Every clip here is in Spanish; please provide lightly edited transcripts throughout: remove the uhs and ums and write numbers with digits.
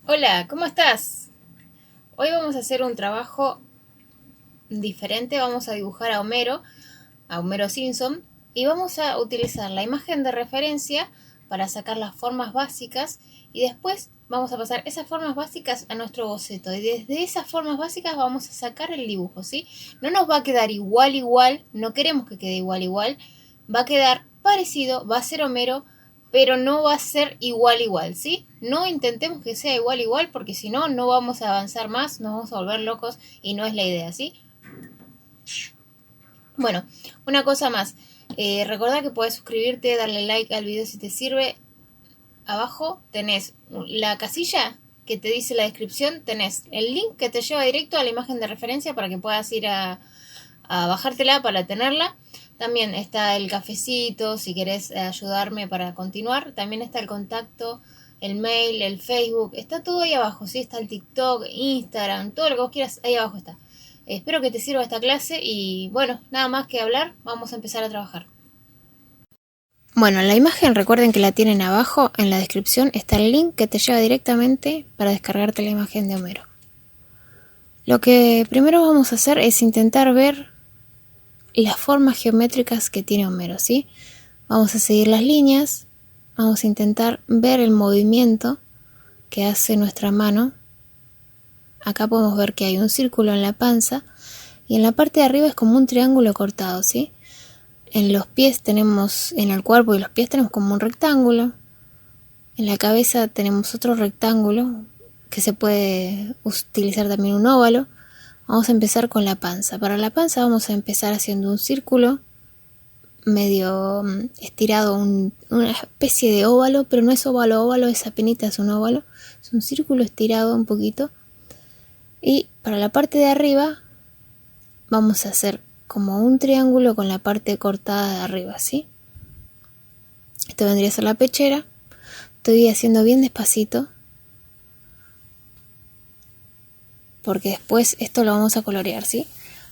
Hola, ¿cómo estás? Hoy vamos a hacer un trabajo diferente. Vamos a dibujar a Homero Simpson, y vamos a utilizar la imagen de referencia para sacar las formas básicas y después vamos a pasar esas formas básicas a nuestro boceto y desde esas formas básicas vamos a sacar el dibujo, ¿sí? No nos va a quedar igual, no queremos que quede igual, va a quedar parecido, va a ser Homero, pero no va a ser igual, ¿sí? No intentemos que sea igual porque si no, no vamos a avanzar más, nos vamos a volver locos y no es la idea, ¿sí? Bueno, una cosa más. Recordá que puedes suscribirte, darle like al video si te sirve. Abajo tenés la casilla que te dice la descripción, tenés el link que te lleva directo a la imagen de referencia para que puedas ir a bajártela para tenerla. También está el cafecito si querés ayudarme para continuar. También está el contacto, el mail, el Facebook. Está todo ahí abajo, ¿sí? Está el TikTok, Instagram, todo lo que vos quieras, ahí abajo está. Espero que te sirva esta clase y bueno, nada más que hablar, vamos a empezar a trabajar. Bueno, la imagen recuerden que la tienen abajo en la descripción, está el link que te lleva directamente para descargarte la imagen de Homero. Lo que primero vamos a hacer es intentar ver las formas geométricas que tiene Homero, ¿sí? Vamos a seguir las líneas, vamos a intentar ver el movimiento que hace nuestra mano. Acá podemos ver que hay un círculo en la panza y en la parte de arriba es como un triángulo cortado, ¿sí? En los pies tenemos, en el cuerpo y los pies tenemos como un rectángulo. En la cabeza tenemos otro rectángulo que se puede utilizar también un óvalo. Vamos a empezar con la panza. Para la panza vamos a empezar haciendo un círculo medio estirado, una especie de óvalo, pero no es óvalo, es apenas un óvalo. Es un círculo estirado un poquito. Y para la parte de arriba vamos a hacer como un triángulo con la parte cortada de arriba, ¿sí? Esto vendría a ser la pechera. Estoy haciendo bien despacito porque después esto lo vamos a colorear, ¿sí?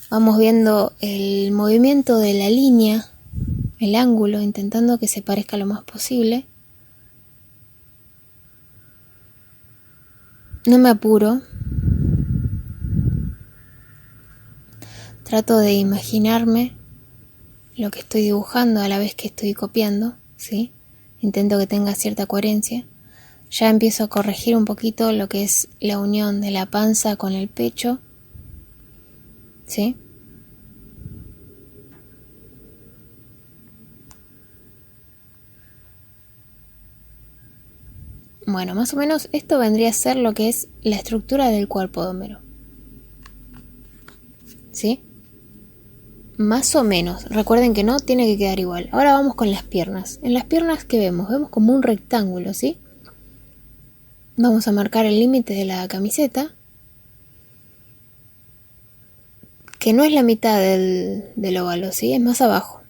Vamos viendo el movimiento de la línea, el ángulo, intentando que se parezca lo más posible. No me apuro. Trato de imaginarme lo que estoy dibujando a la vez que estoy copiando, ¿sí? Intento que tenga cierta coherencia. Ya empiezo a corregir un poquito lo que es la unión de la panza con el pecho, ¿sí? Bueno, más o menos esto vendría a ser lo que es la estructura del cuerpo de Homero, ¿sí? Más o menos. Recuerden que no tiene que quedar igual. Ahora vamos con las piernas. En las piernas, ¿qué vemos? Vemos como un rectángulo, ¿sí? Vamos a marcar el límite de la camiseta, que no es la mitad del óvalo, ¿sí? Es más abajo.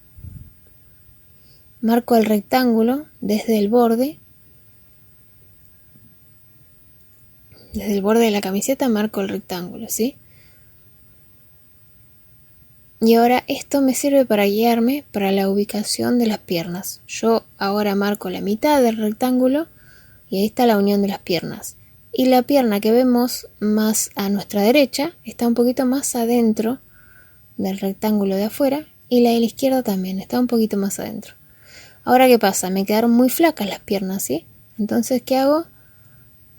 Marco el rectángulo desde el borde. Desde el borde de la camiseta marco el rectángulo, ¿sí? Y ahora esto me sirve para guiarme para la ubicación de las piernas. Yo ahora marco la mitad del rectángulo y ahí está la unión de las piernas. Y la pierna que vemos más a nuestra derecha está un poquito más adentro del rectángulo de afuera y la de la izquierda también está un poquito más adentro. Ahora, ¿qué pasa? Me quedaron muy flacas las piernas, ¿sí? Entonces, ¿qué hago?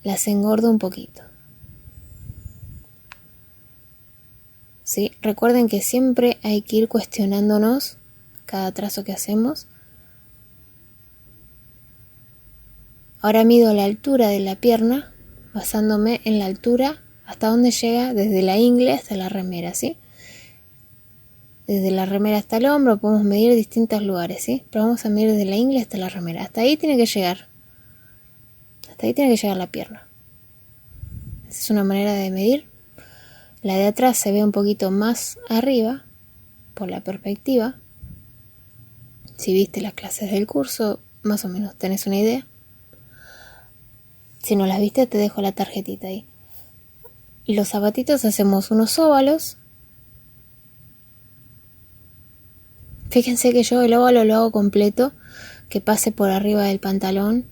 Las engordo un poquito. ¿Sí? Recuerden que siempre hay que ir cuestionándonos cada trazo que hacemos. Ahora mido la altura de la pierna basándome en la altura hasta donde llega desde la ingle hasta la remera, ¿sí? Desde la remera hasta el hombro podemos medir distintos lugares, ¿sí? Pero vamos a medir desde la ingle hasta la remera. Hasta ahí tiene que llegar. Hasta ahí tiene que llegar la pierna. Esa es una manera de medir. La de atrás se ve un poquito más arriba por la perspectiva. Si viste las clases del curso, más o menos tenés una idea. Si no las viste, te dejo la tarjetita ahí. Los zapatitos hacemos unos óvalos. Fíjense que yo el óvalo lo hago completo, que pase por arriba del pantalón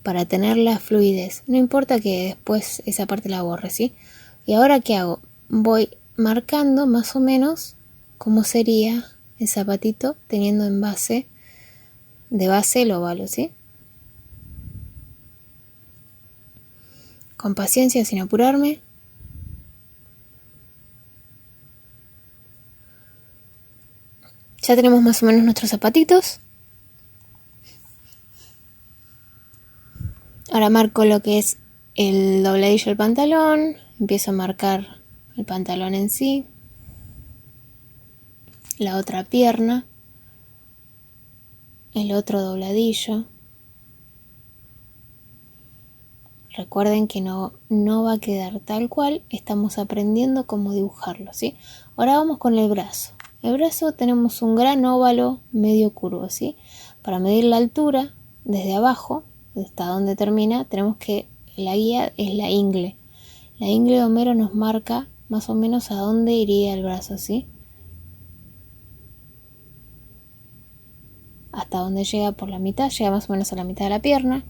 para tener la fluidez. No importa que después esa parte la borre, ¿sí? Y ahora, ¿qué hago? Voy marcando más o menos cómo sería el zapatito teniendo de base el óvalo, ¿sí? Con paciencia, sin apurarme. Ya tenemos más o menos nuestros zapatitos. Ahora marco lo que es el dobladillo del pantalón. Empiezo a marcar el pantalón en sí. La otra pierna. El otro dobladillo. Recuerden que no va a quedar tal cual. Estamos aprendiendo cómo dibujarlo, ¿sí? Ahora vamos con el brazo. El brazo tenemos un gran óvalo medio curvo, ¿sí? Para medir la altura, desde abajo, hasta donde termina, tenemos que la guía es la ingle. La ingle de Homero nos marca más o menos a dónde iría el brazo, ¿sí? Hasta donde llega por la mitad, llega más o menos a la mitad de la pierna.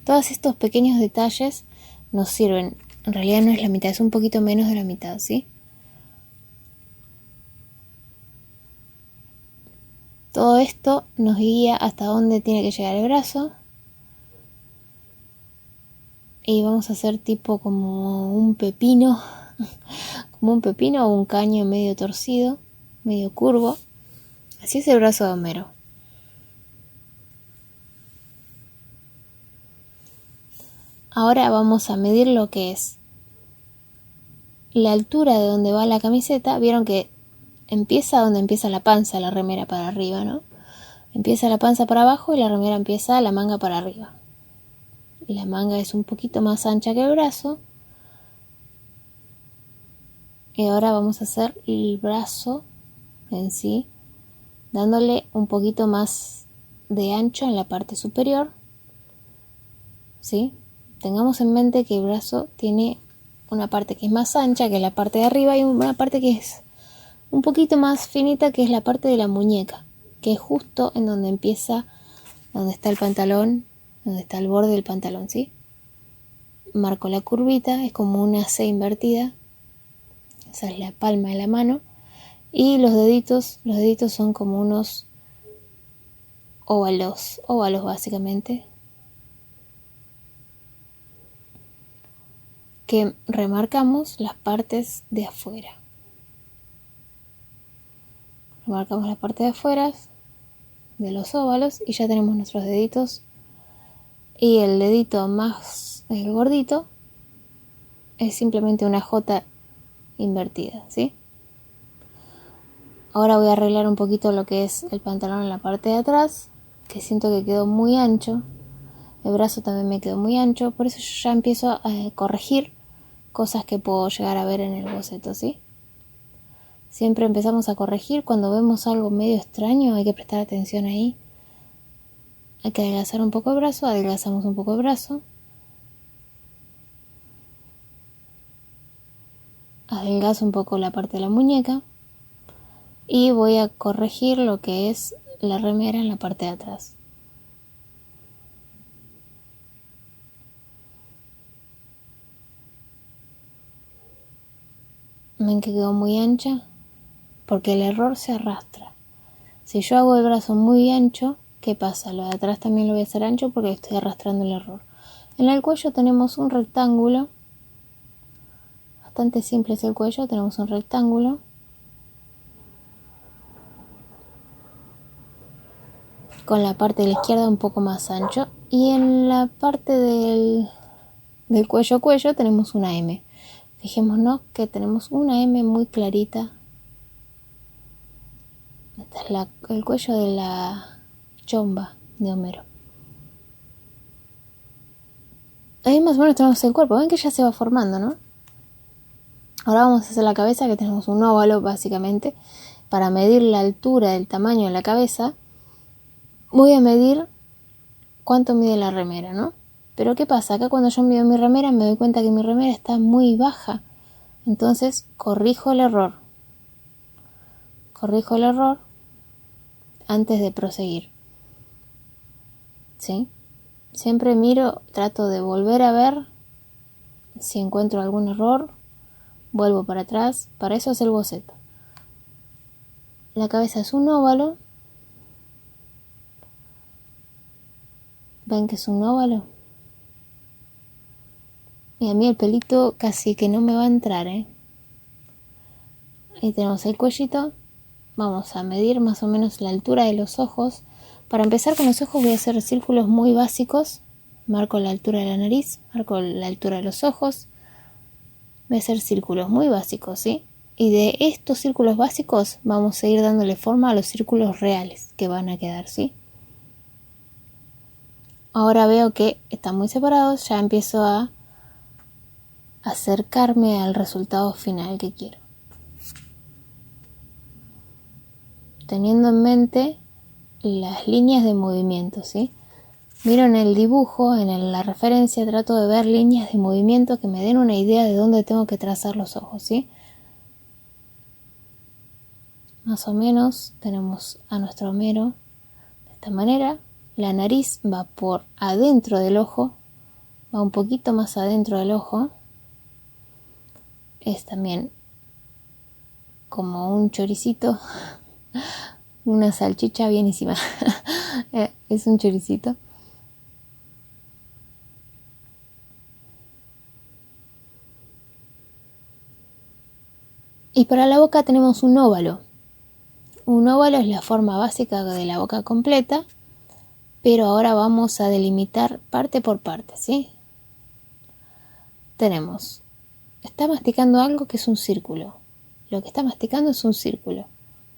Todos estos pequeños detalles nos sirven. En realidad no es la mitad, es un poquito menos de la mitad, ¿sí? Todo esto nos guía hasta dónde tiene que llegar el brazo. Y vamos a hacer tipo como un pepino. Como un pepino o un caño medio torcido, medio curvo. Así es el brazo de Homero. Ahora vamos a medir lo que es la altura de donde va la camiseta. Vieron que empieza donde empieza la panza, la remera para arriba, ¿no? Empieza la panza para abajo y la remera empieza la manga para arriba. La manga es un poquito más ancha que el brazo. Y ahora vamos a hacer el brazo en sí, dándole un poquito más de ancho en la parte superior, ¿sí? Tengamos en mente que el brazo tiene una parte que es más ancha que la parte de arriba y una parte que es un poquito más finita, que es la parte de la muñeca, que es justo en donde empieza, donde está el pantalón, donde está el borde del pantalón, ¿sí? Marco la curvita, es como una C invertida, esa es la palma de la mano, y los deditos son como unos óvalos básicamente, que remarcamos las partes de afuera. Remarcamos la parte de afuera de los óvalos y ya tenemos nuestros deditos. Y el dedito más gordito es simplemente una J invertida, ¿sí? Ahora voy a arreglar un poquito lo que es el pantalón en la parte de atrás, que siento que quedó muy ancho. El brazo también me quedó muy ancho, por eso yo ya empiezo a corregir cosas que puedo llegar a ver en el boceto, ¿sí? Siempre empezamos a corregir cuando vemos algo medio extraño, hay que prestar atención ahí. Hay que adelgazar un poco el brazo, adelgazamos un poco el brazo. Adelgazo un poco la parte de la muñeca. Y voy a corregir lo que es la remera en la parte de atrás. Ven que quedó muy ancha porque el error se arrastra. Si yo hago el brazo muy ancho, ¿qué pasa? Lo de atrás también lo voy a hacer ancho porque estoy arrastrando el error. En el cuello tenemos un rectángulo. Bastante simple es el cuello, tenemos un rectángulo. Con la parte de la izquierda un poco más ancho. Y en la parte del cuello tenemos una M. Fijémonos que tenemos una M muy clarita. Este es el cuello de la chomba de Homero. Ahí más o menos tenemos el cuerpo. Ven que ya se va formando, ¿no? Ahora vamos a hacer la cabeza, que tenemos un óvalo básicamente. Para medir la altura del tamaño de la cabeza, voy a medir cuánto mide la remera, ¿no? Pero ¿qué pasa? Acá cuando yo mido mi remera me doy cuenta que mi remera está muy baja. Entonces corrijo el error. Corrijo el error antes de proseguir, ¿sí? Siempre miro, trato de volver a ver si encuentro algún error, vuelvo para atrás, para eso es el boceto. La cabeza es un óvalo. ¿Ven que es un óvalo? Y a mí el pelito casi que no me va a entrar, ¿eh? Ahí tenemos el cuellito. Vamos a medir más o menos la altura de los ojos. Para empezar con los ojos voy a hacer círculos muy básicos. Marco la altura de la nariz, marco la altura de los ojos. Voy a hacer círculos muy básicos, ¿sí? Y de estos círculos básicos vamos a ir dándole forma a los círculos reales que van a quedar, ¿sí? Ahora veo que están muy separados, ya empiezo a acercarme al resultado final que quiero. Teniendo en mente las líneas de movimiento, ¿sí? Miro en el dibujo, en la referencia, trato de ver líneas de movimiento que me den una idea de dónde tengo que trazar los ojos, ¿sí? Más o menos tenemos a nuestro Homero de esta manera. La nariz va por adentro del ojo, va un poquito más adentro del ojo. Es también como un choricito, una salchicha bienísima. Es un choricito. Y para la boca tenemos un óvalo. Un óvalo es la forma básica de la boca completa, pero ahora vamos a delimitar parte por parte, ¿sí? Tenemos, está masticando algo que es un círculo. Lo que está masticando es un círculo,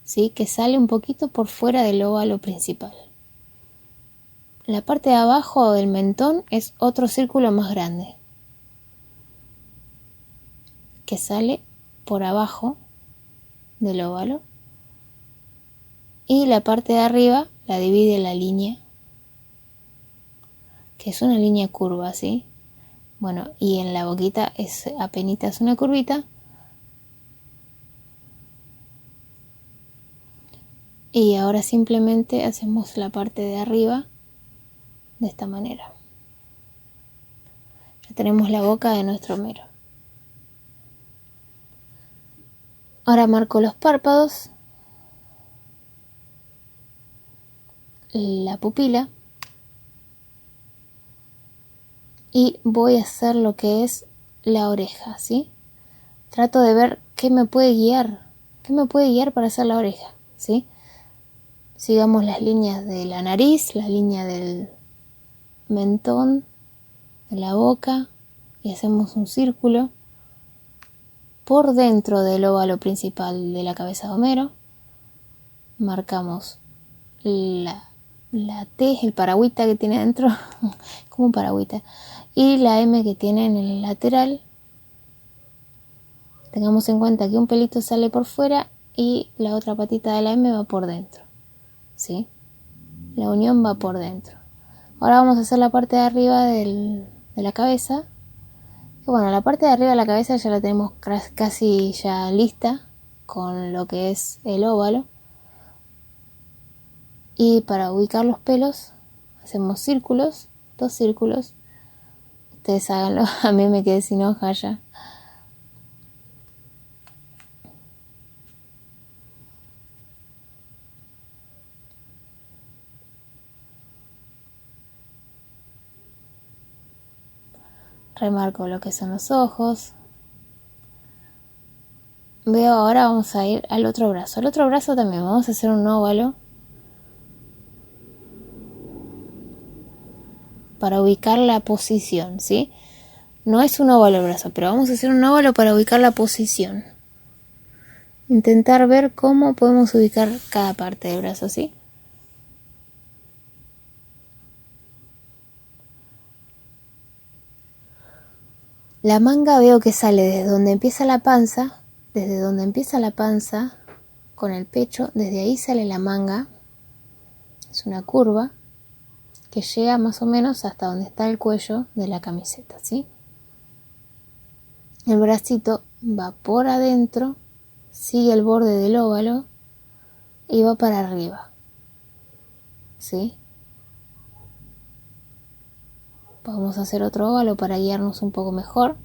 ¿sí? Que sale un poquito por fuera del óvalo principal. La parte de abajo del mentón es otro círculo más grande, que sale por abajo del óvalo. Y la parte de arriba la divide la línea, que es una línea curva, ¿sí? Bueno, y en la boquita es apenitas una curvita. Y ahora simplemente hacemos la parte de arriba de esta manera. Ya tenemos la boca de nuestro Homero. Ahora marco los párpados, la pupila y voy a hacer lo que es la oreja, ¿sí? Trato de ver qué me puede guiar para hacer la oreja, ¿sí? Sigamos las líneas de la nariz, la línea del mentón, de la boca y hacemos un círculo por dentro del óvalo principal de la cabeza de Homero. Marcamos la T, el paragüita que tiene adentro, como un paragüita, y la M que tiene en el lateral. Tengamos en cuenta que un pelito sale por fuera y la otra patita de la M va por dentro, ¿sí? La unión va por dentro. Ahora vamos a hacer la parte de arriba de la cabeza. Y bueno, la parte de arriba de la cabeza ya la tenemos casi ya lista con lo que es el óvalo. Y para ubicar los pelos hacemos círculos, 2 círculos. Ustedes háganlo, a mí me quedé sin hoja ya. Remarco lo que son los ojos. Veo ahora, vamos a ir al otro brazo. Al otro brazo también vamos a hacer un óvalo para ubicar la posición, ¿sí? No es un óvalo el brazo, pero vamos a hacer un óvalo para ubicar la posición. Intentar ver cómo podemos ubicar cada parte del brazo, ¿sí? La manga veo que sale desde donde empieza la panza, con el pecho, desde ahí sale la manga. Es una curva que llega más o menos hasta donde está el cuello de la camiseta, ¿sí? El bracito va por adentro, sigue el borde del óvalo y va para arriba, ¿sí? Vamos a hacer otro óvalo para guiarnos un poco mejor.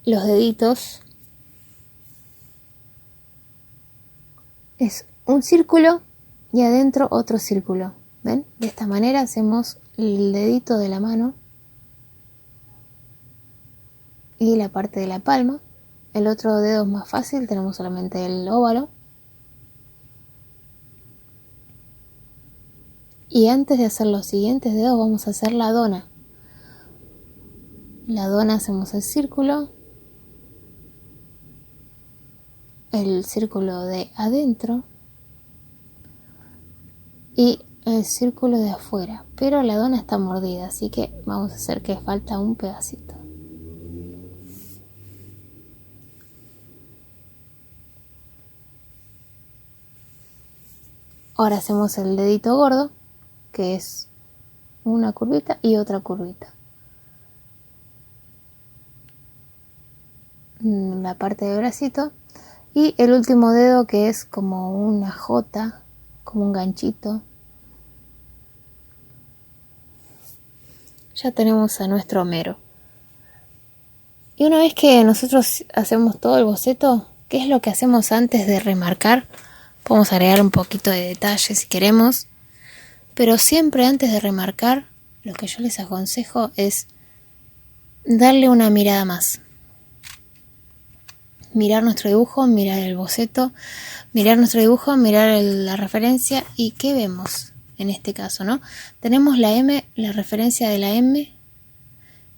Los deditos es un círculo y adentro otro círculo. ¿Ven? De esta manera hacemos el dedito de la mano y la parte de la palma. El otro dedo es más fácil, tenemos solamente el óvalo. Y antes de hacer los siguientes dedos vamos a hacer la dona. La dona hacemos el círculo de adentro y el círculo de afuera, pero la dona está mordida, así que vamos a hacer que falta un pedacito. Ahora hacemos el dedito gordo, que es una curvita y otra curvita. La parte del bracito. Y el último dedo, que es como una jota, como un ganchito. Ya tenemos a nuestro Homero. Y una vez que nosotros hacemos todo el boceto, ¿qué es lo que hacemos antes de remarcar? Podemos agregar un poquito de detalle si queremos, pero siempre antes de remarcar, lo que yo les aconsejo es darle una mirada más. Mirar nuestro dibujo, mirar el boceto, mirar nuestro dibujo, mirar la referencia y ¿qué vemos en este caso, no? Tenemos la M, la referencia de la M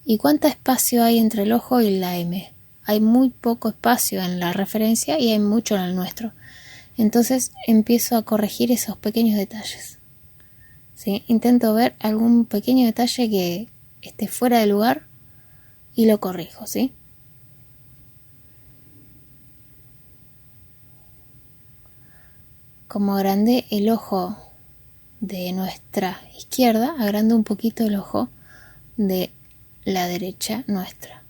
y ¿cuánto espacio hay entre el ojo y la M? Hay muy poco espacio en la referencia y hay mucho en el nuestro. Entonces empiezo a corregir esos pequeños detalles. ¿Sí? Intento ver algún pequeño detalle que esté fuera de lugar y lo corrijo, ¿sí? Como agrandé el ojo de nuestra izquierda, agrando un poquito el ojo de la derecha nuestra.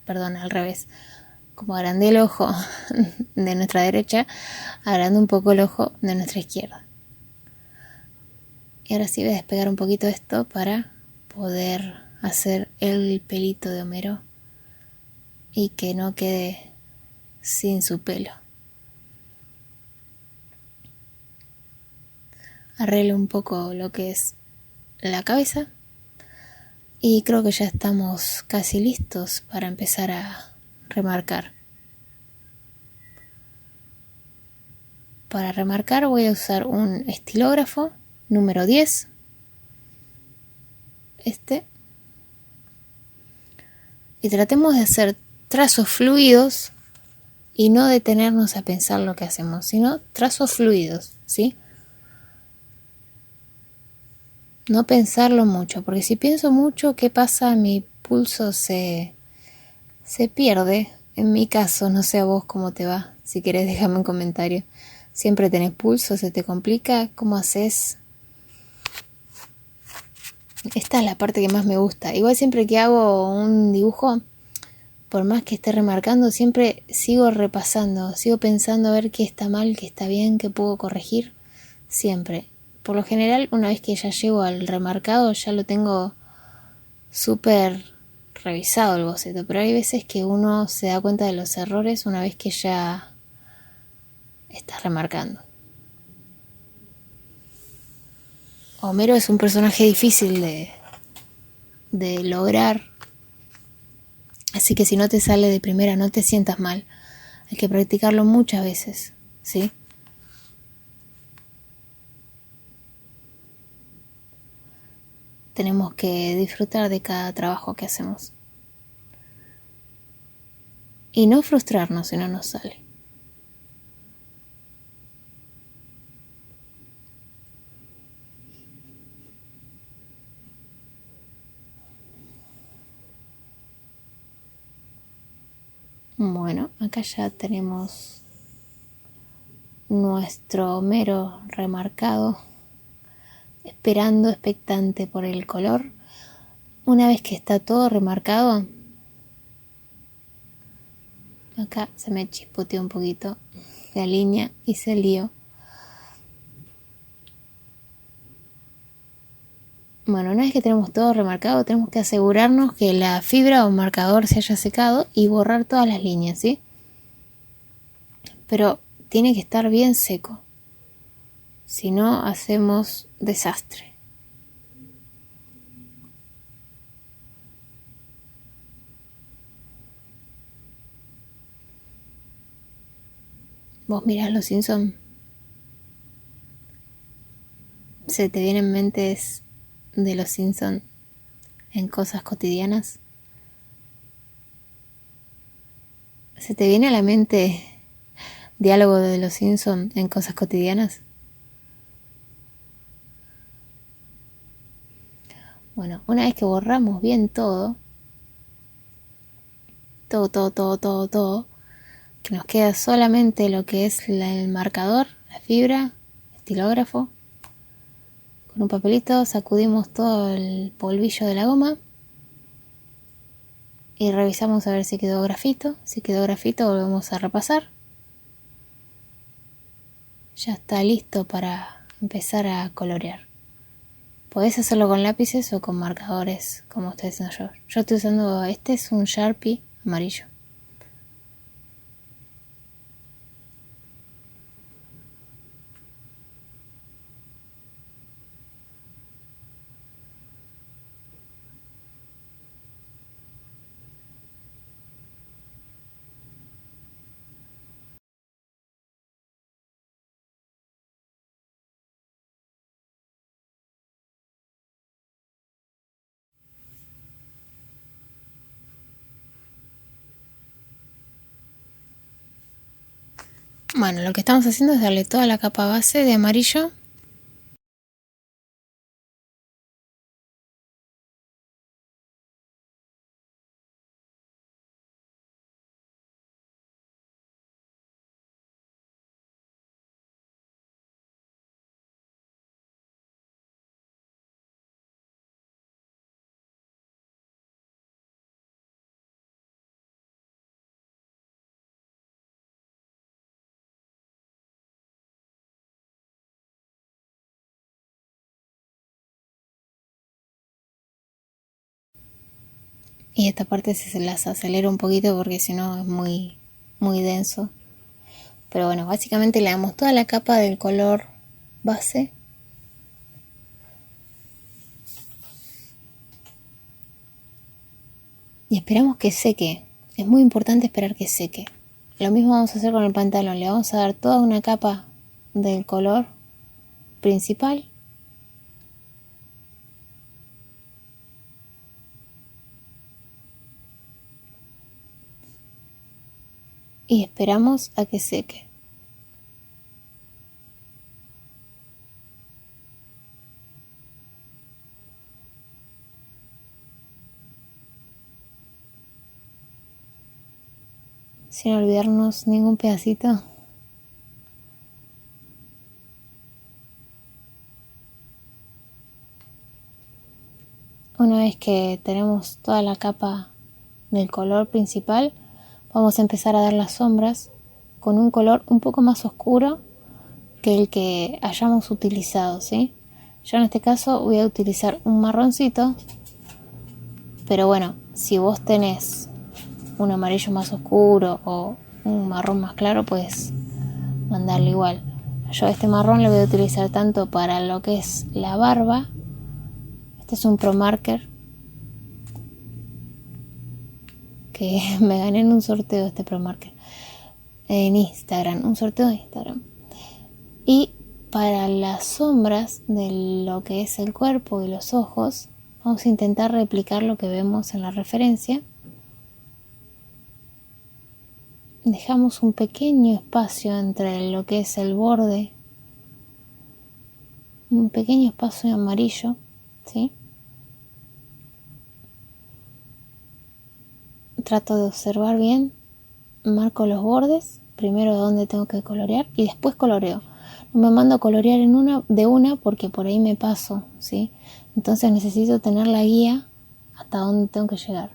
Perdón, al revés. Como agrandé el ojo de nuestra derecha, agrando un poco el ojo de nuestra izquierda. Y ahora sí voy a despegar un poquito esto para poder hacer el pelito de Homero y que no quede sin su pelo. Arreglo un poco lo que es la cabeza y creo que ya estamos casi listos para empezar a remarcar. Para remarcar voy a usar un estilógrafo número 10, y tratemos de hacer trazos fluidos y no detenernos a pensar lo que hacemos, sino trazos fluidos, ¿sí? No pensarlo mucho, porque si pienso mucho, ¿qué pasa? Mi pulso se pierde. En mi caso, no sé a vos cómo te va. Si querés, déjame un comentario. ¿Siempre tenés pulso? ¿Se te complica? ¿Cómo haces? Esta es la parte que más me gusta. Igual siempre que hago un dibujo, por más que esté remarcando, siempre sigo repasando, sigo pensando a ver qué está mal, qué está bien, qué puedo corregir. Siempre. Por lo general, una vez que ya llego al remarcado, ya lo tengo súper revisado el boceto. Pero hay veces que uno se da cuenta de los errores una vez que ya está remarcando. Homero es un personaje difícil de lograr. Así que si no te sale de primera, no te sientas mal. Hay que practicarlo muchas veces, ¿sí? Tenemos que disfrutar de cada trabajo que hacemos. Y no frustrarnos si no nos sale. Bueno, acá ya tenemos nuestro Homero remarcado, esperando expectante por el color. Una vez que está todo remarcado, acá se me chispoteó un poquito la línea, hice el lío. Bueno, una vez que tenemos todo remarcado, tenemos que asegurarnos que la fibra o marcador se haya secado y borrar todas las líneas, ¿sí? Pero tiene que estar bien seco, si no hacemos desastre. Vos mirás Los Simpson, se te vienen mentes de Los Simpson en cosas cotidianas. ¿Se te viene a la mente diálogo de Los Simpson en cosas cotidianas? Bueno, una vez que borramos bien todo, que nos queda solamente lo que es el marcador, la fibra, estilógrafo. Con un papelito sacudimos todo el polvillo de la goma y revisamos a ver si quedó grafito. Si quedó grafito, volvemos a repasar. Ya está listo para empezar a colorear. Podés hacerlo con lápices o con marcadores, como estoy haciendo yo. Yo estoy usando, este es un Sharpie amarillo. Bueno, lo que estamos haciendo es darle toda la capa base de amarillo. Y esta parte se las acelera un poquito porque si no es muy denso. Pero bueno, básicamente le damos toda la capa del color base. Y esperamos que seque. Es muy importante esperar que seque. Lo mismo vamos a hacer con el pantalón. Le vamos a dar toda una capa del color principal. Y esperamos a que seque. Sin olvidarnos ningún pedacito. Una vez que tenemos toda la capa del color principal, vamos a empezar a dar las sombras con un color un poco más oscuro que el que hayamos utilizado, ¿sí? Yo en este caso voy a utilizar un marroncito, pero bueno, si vos tenés un amarillo más oscuro o un marrón más claro, puedes mandarle igual. Yo este marrón lo voy a utilizar tanto para lo que es la barba. Este es un Pro Marker que me gané en un sorteo, este Pro Marker en Instagram, un sorteo de Instagram. Y para las sombras de lo que es el cuerpo y los ojos, vamos a intentar replicar lo que vemos en la referencia. Dejamos un pequeño espacio entre lo que es el borde, un pequeño espacio amarillo, ¿sí? Trato de observar bien, marco los bordes, primero donde tengo que colorear y después coloreo. No me mando a colorear de una porque por ahí me paso, ¿sí? Entonces necesito tener la guía hasta dónde tengo que llegar.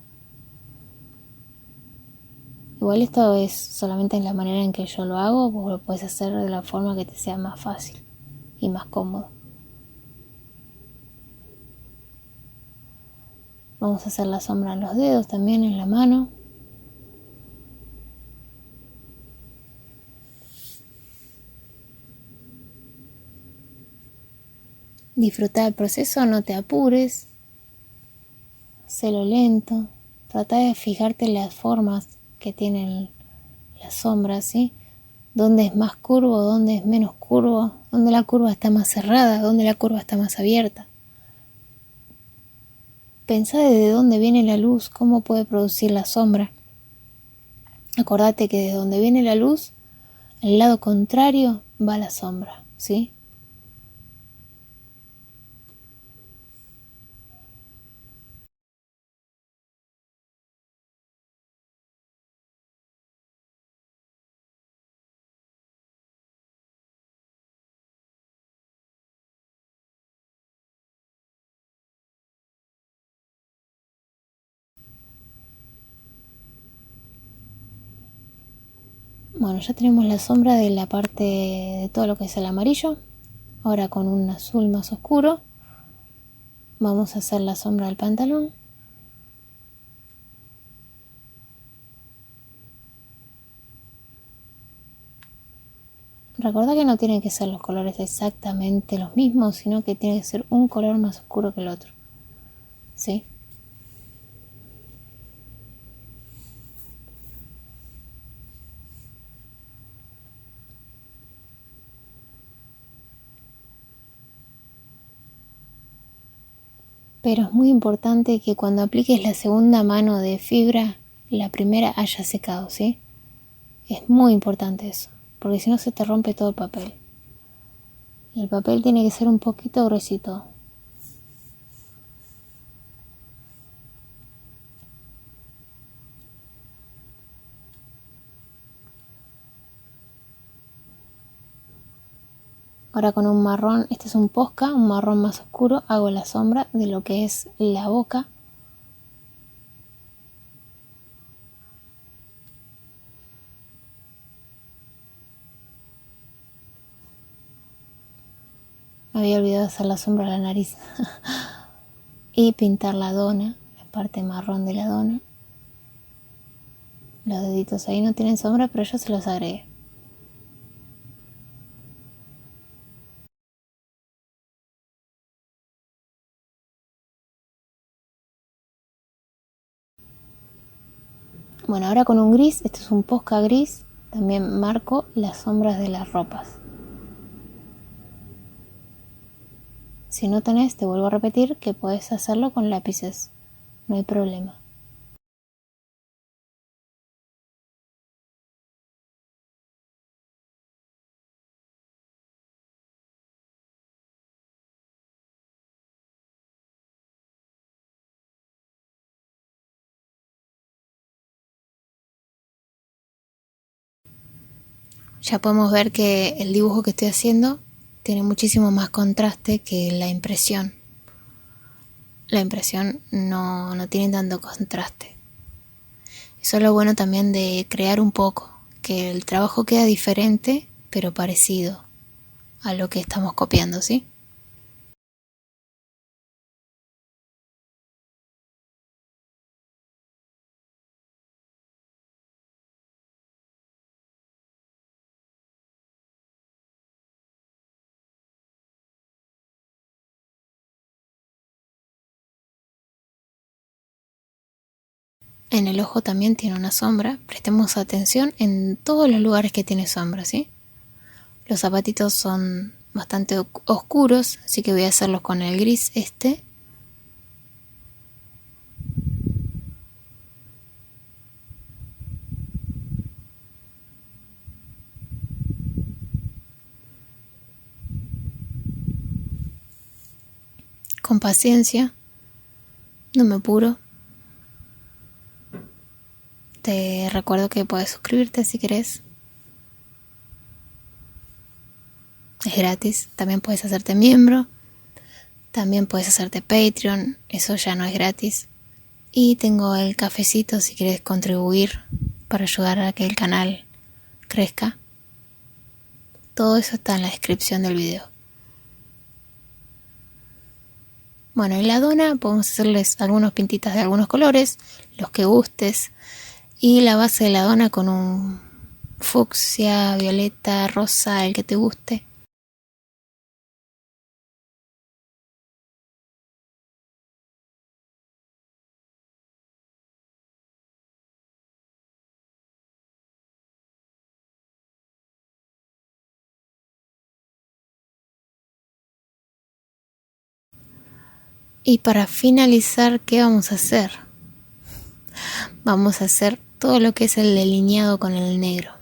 Igual esto es solamente en la manera en que yo lo hago, vos lo puedes hacer de la forma que te sea más fácil y más cómodo. Vamos a hacer la sombra en los dedos, también en la mano. Disfruta del proceso, no te apures. Hacelo lento. Trata de fijarte en las formas que tienen las sombras, ¿sí? Dónde es más curvo, dónde es menos curvo, dónde la curva está más cerrada, dónde la curva está más abierta. Pensá desde dónde viene la luz, cómo puede producir la sombra. Acordate que desde donde viene la luz, al lado contrario va la sombra, ¿sí? Bueno, ya tenemos la sombra de la parte de todo lo que es el amarillo. Ahora con un azul más oscuro vamos a hacer la sombra del pantalón. Recuerda que no tienen que ser los colores exactamente los mismos, sino que tiene que ser un color más oscuro que el otro, ¿sí? Pero es muy importante que cuando apliques la segunda mano de fibra, la primera haya secado, ¿sí? Es muy importante eso, porque si no se te rompe todo el papel. El papel tiene que ser un poquito gruesito. Ahora con un marrón, este es un posca, un marrón más oscuro, hago la sombra de lo que es la boca. Me había olvidado hacer la sombra a la nariz. Y pintar la dona, la parte marrón de la dona. Los deditos ahí no tienen sombra, pero yo se los agregué. Bueno, ahora con un gris, este es un posca gris, también marco las sombras de las ropas. Si no tenés, te vuelvo a repetir que podés hacerlo con lápices, no hay problema. Ya podemos ver que el dibujo que estoy haciendo tiene muchísimo más contraste que la impresión. La impresión no tiene tanto contraste. Eso es lo bueno también de crear un poco, que el trabajo queda diferente, pero parecido a lo que estamos copiando, ¿sí? En el ojo también tiene una sombra. Prestemos atención en todos los lugares que tiene sombra, ¿sí? Los zapatitos son bastante oscuros, así que voy a hacerlos con el gris este. Con paciencia, no me apuro. Te recuerdo que puedes suscribirte si querés. Es gratis. También puedes hacerte miembro. También puedes hacerte Patreon. Eso ya no es gratis. Y tengo el cafecito si quieres contribuir para ayudar a que el canal crezca. Todo eso está en la descripción del video. Bueno, en la dona podemos hacerles algunos pintitas de algunos colores, los que gustes. Y la base de la dona con un fucsia, violeta, rosa, el que te guste. Y para finalizar, ¿qué vamos a hacer? Vamos a hacer todo lo que es el delineado con el negro.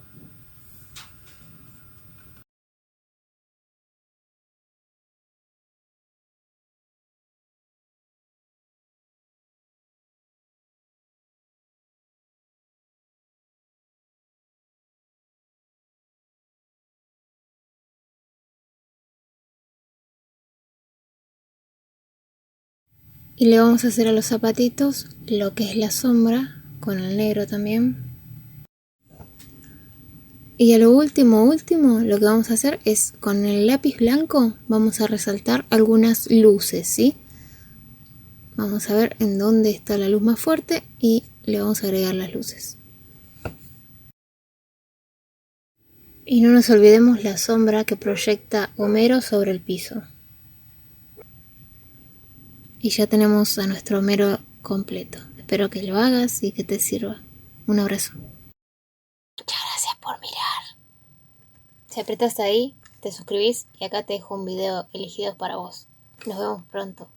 Y le vamos a hacer a los zapatitos lo que es la sombra con el negro también. Y a lo último, lo que vamos a hacer es con el lápiz blanco vamos a resaltar algunas luces, ¿sí? Vamos a ver en dónde está la luz más fuerte y le vamos a agregar las luces. Y no nos olvidemos la sombra que proyecta Homero sobre el piso. Y ya tenemos a nuestro Homero completo. Espero que lo hagas y que te sirva. Un abrazo. Muchas gracias por mirar. Si apretas ahí, te suscribís y acá te dejo un video elegido para vos. Nos vemos pronto.